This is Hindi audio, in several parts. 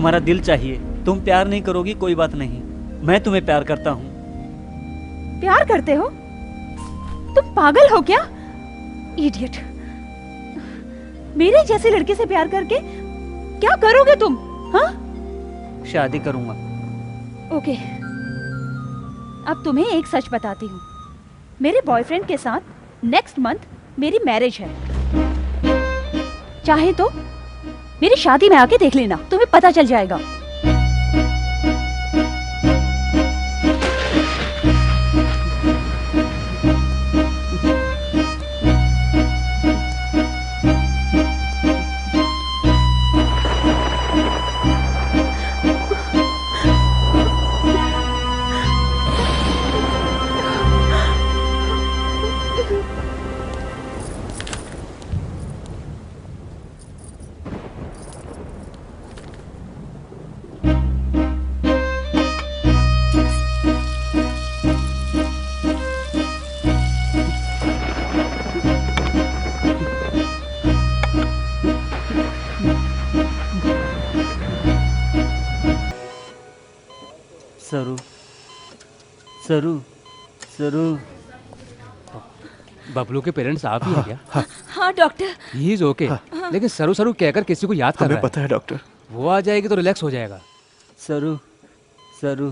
तुम्हारा दिल चाहिए। तुम प्यार नहीं करोगी कोई बात नहीं, मैं तुम्हें प्यार करता हूँ। प्यार करते हो? तुम पागल हो क्या? इडियट। मेरे जैसे लड़के से प्यार करके क्या करोगे तुम? हाँ? शादी करूंगा। ओके, अब तुम्हें एक सच बताती हूँ। मेरे बॉयफ्रेंड के साथ नेक्स्ट मंथ मेरी मैरिज है। चाहे तो मेरी शादी में आके देख लेना, तुम्हें पता चल जाएगा। सरू, सरू, सरू। बबलू के पेरेंट्स आप ही हैं क्या? हाँ डॉक्टर। ही इज ओके, लेकिन सरू सरू कहकर किसी को याद कर रहा हमें पता है डॉक्टर। वो आ जाएगी तो रिलैक्स हो जाएगा। सरू, सरू।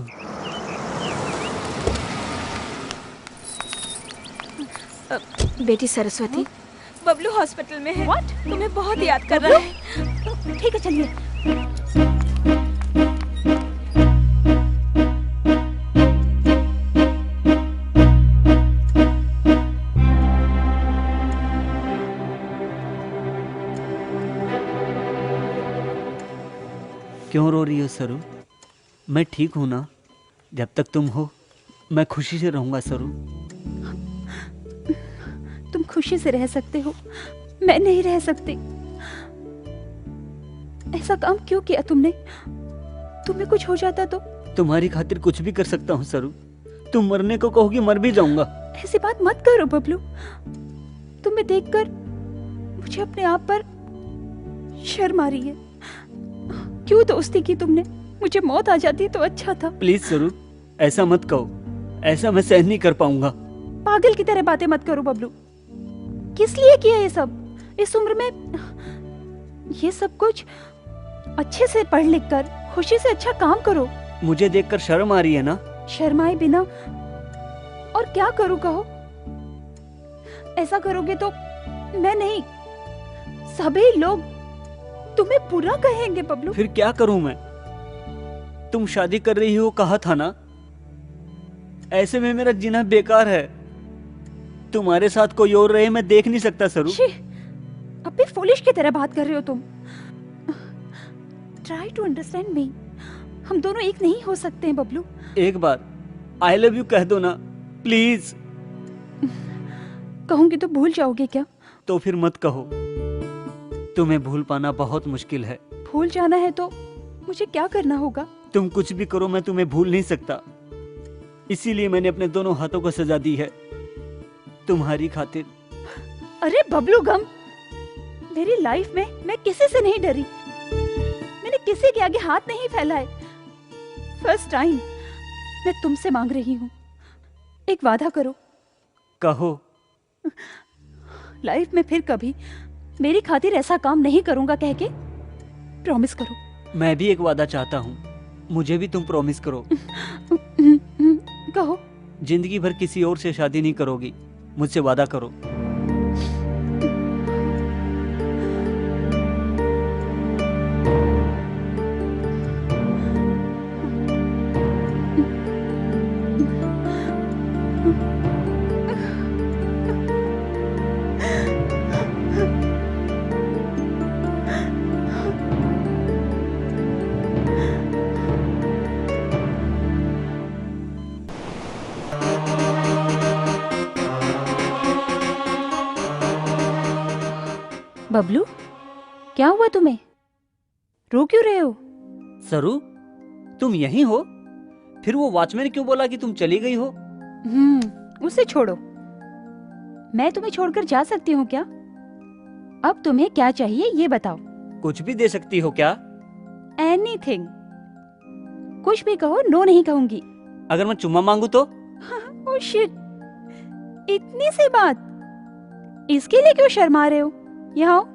बेटी सरस्वती, बबलू हॉस्पिटल में है। What? तुम्हें बहुत याद कर रहा है। ठीक है, चलिए। क्यों रो रही हो सरू? मैं ठीक हूं ना? जब तक तुम हो मैं खुशी से रहूंगा सरू। तुम खुशी से रह सकते हो, मैं नहीं रह सकती। ऐसा काम क्यों किया तुमने? तुम्हें कुछ हो जाता तो? तुम्हारी खातिर कुछ भी कर सकता हूँ सरू। तुम मरने को कहोगी, मर भी जाऊंगा। ऐसी बात मत करो बबलू। तुम्हें देखकर मुझे अपने आप पर शर्म आ रही है। क्यों दोस्ती की तुमने? मुझे मौत आ जाती तो अच्छा था। प्लीज सरू, ऐसा मत कहो। ऐसा मैं सहन नहीं कर पाऊंगा। पागल की तरह बातें मत करो बबलू। किस लिए किया ये सब? इस उम्र में ये सब कुछ? अच्छे से पढ़ लिख कर खुशी से अच्छा काम करो। मुझे देखकर शर्म आ रही है ना? शर्माए बिना और क्या करूं कहो? ऐसा करोगे तो मैं नहीं, सभी लोग तुम्हें बुरा कहेंगे बबलू। फिर क्या करूं मैं? तुम शादी कर रही हो कहा था ना? ऐसे में मेरा जीना बेकार है। तुम्हारे साथ कोई और रहे मैं देख नहीं सकता सरू। अब भी फूलिश की तरह बात कर रहे हो तुम। Try to understand me. हम दोनों एक नहीं हो सकते हैं बबलू। एक बार आई लव यू कह दो ना प्लीज। कहूंगी तो भूल जाओगे क्या? तो फिर मत कहो। तुम्हें भूल पाना बहुत मुश्किल है। भूल जाना है तो मुझे क्या करना होगा? तुम कुछ भी करो मैं तुम्हें भूल नहीं सकता। इसीलिए मैंने अपने दोनों हाथों को सजा दी है तुम्हारी खातिर। अरे बबलू गम, मेरी लाइफ में मैं किसी से नहीं डरी। मैंने किसी के आगे हाथ नहीं फैलाए। फर्स्ट टाइम मैं तुमसे मांग रही हूँ, एक वादा करो। कहो। लाइफ में फिर कभी मेरी खातिर ऐसा काम नहीं करूंगा कह के प्रॉमिस करो। मैं भी एक वादा चाहता हूँ, मुझे भी तुम प्रॉमिस करो। कहो। जिंदगी भर किसी और से शादी नहीं करोगी, मुझसे वादा करो। बबलू, क्या हुआ तुम्हें? रो क्यों रहे हो? सरू, तुम यहीं हो? फिर वो वॉचमैन क्यों बोला कि तुम चली गई हो? उसे छोड़ो। मैं तुम्हें छोड़कर जा सकती हूँ क्या? अब तुम्हें क्या चाहिए ये बताओ। कुछ भी दे सकती हो क्या? एनीथिंग, कुछ भी कहो, नो नहीं कहूंगी। अगर मैं चुम्मा मांगू तो? ओह शिट, इतनी सी बात, इसके लिए क्यों शर्मा रहे हो? यहाँ आओ।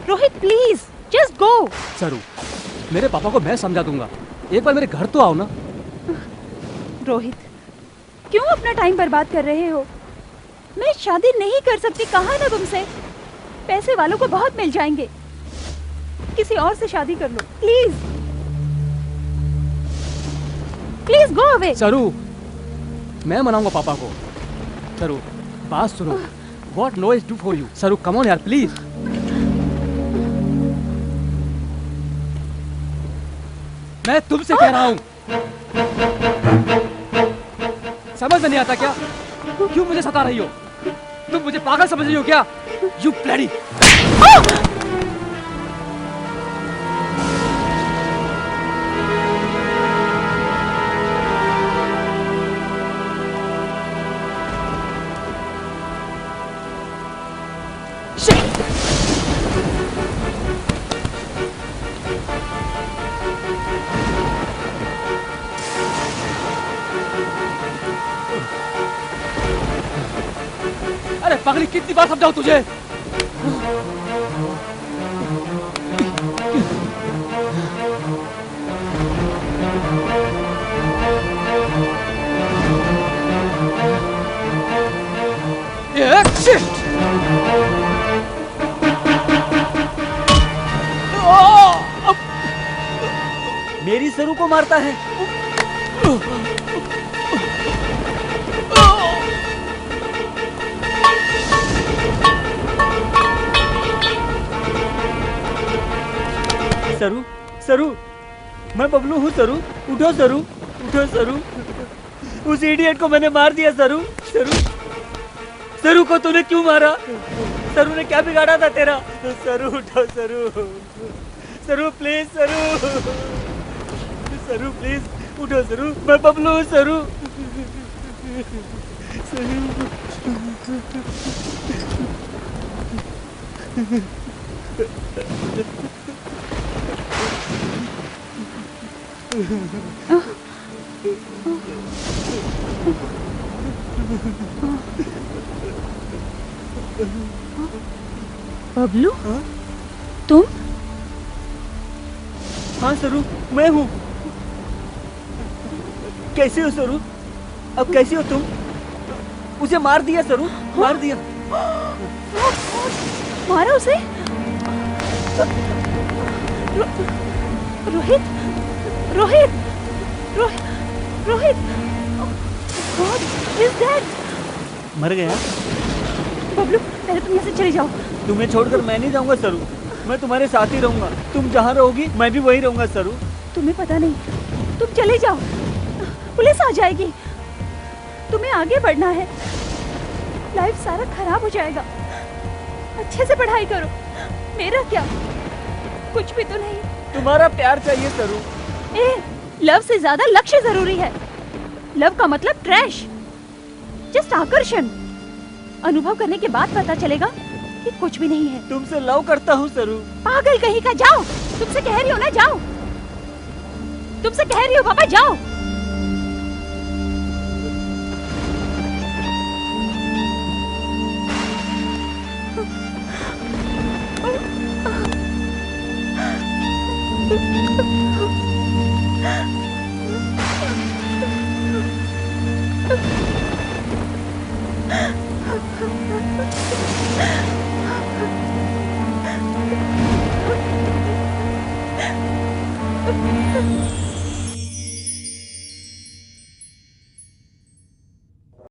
Rohit please just go. सरू, मेरे पापा को मैं समझा दूंगा, एक बार मेरे घर तो आओ ना। रोहित, क्यों अपना टाइम बर्बाद कर रहे हो? मैं शादी नहीं कर सकती, कहा ना तुमसे। पैसे वालों को बहुत मिल जाएंगे, किसी और से शादी कर लो प्लीज। Please go away. सरू, मैं मनाऊंगा पापा को। सरू, बात सुनो। What no is do for you? सरू, कम ऑन यार प्लीज। मैं तुमसे कह रहा हूं, समझ में नहीं आता क्या? क्यों मुझे सता रही हो? तुम मुझे पागल समझ रही हो क्या? You bloody! अरे पागली, कितनी बार समझाऊं तुझे? मेरी सरू को मारता है। सरू, सरू, मैं बबलू हूँ सरू, उठो सरू, उठो सरू। उस इडियट को मैंने मार दिया सरू। सरू, सरू को तूने क्यों मारा? सरू ने क्या बिगाड़ा था तेरा? सरू उठो सरू, सरू प्लीज सरू, सरू प्लीज उठो सरू, मैं बबलू हूँ सरू। बबलू, तुम? हाँ सरू, मैं हूँ। कैसे हो सरू? अब कैसे हो तुम? उसे मार दिया सरू, मार दिया। मारा उसे? Rohit, Rohit, Rohit, Rohit, God is dead। मर गया? बबलू, पहले तुम यहाँ से चले जाओ। तुम्हें छोड़कर मैं नहीं जाऊंगा सरू, मैं तुम्हारे साथ ही रहूंगा। तुम जहाँ रहोगी मैं भी वहीं रहूंगा सरू। तुम्हें पता नहीं, तुम चले जाओ, पुलिस आ जाएगी। तुम्हें आगे बढ़ना है, लाइफ सारा खराब हो जाएगा। अच्छे से पढ़ाई करो। मेरा क्या, कुछ भी तो नहीं। तुम्हारा प्यार चाहिए सरू। लव से ज्यादा लक्ष्य जरूरी है। लव का मतलब ट्रैश, जस्ट आकर्षण। अनुभव करने के बाद पता चलेगा कि कुछ भी नहीं है। तुमसे लव करता हूँ सरू। पागल कहीं का, जाओ। तुमसे कह रही हो ना, जाओ। तुमसे कह रही हो पापा, जाओ।